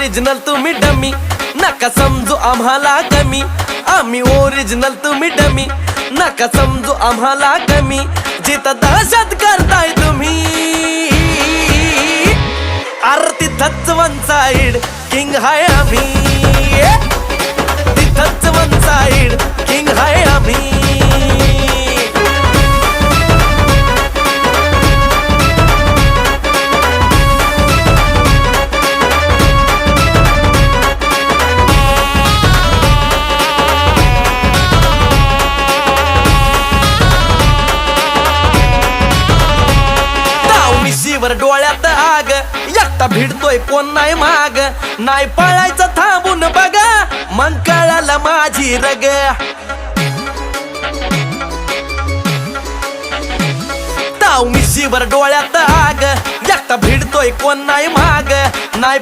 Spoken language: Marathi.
ओरिजिनल तुम्ही डमी, नका समजू आम्हाला कमी. आम्ही ओरिजिनल तुम्ही डमी, नका समजू आम्हाला कमी. जिथं दहशत करताय तुम्ही, अरे तिथंच वन साइड किंग हाय आम्ही. तिथंच वन साइड किंग हाय आम्ही. वर डोळ्यात आग, एकटा भिडतोय कोण नाही माग. नाही पळायचं थांबून बघा, मग कळालं माझी रग. ताव मिशीवर डोळ्यात आग, एकटा भिडतोय कोण नाही माग. नाही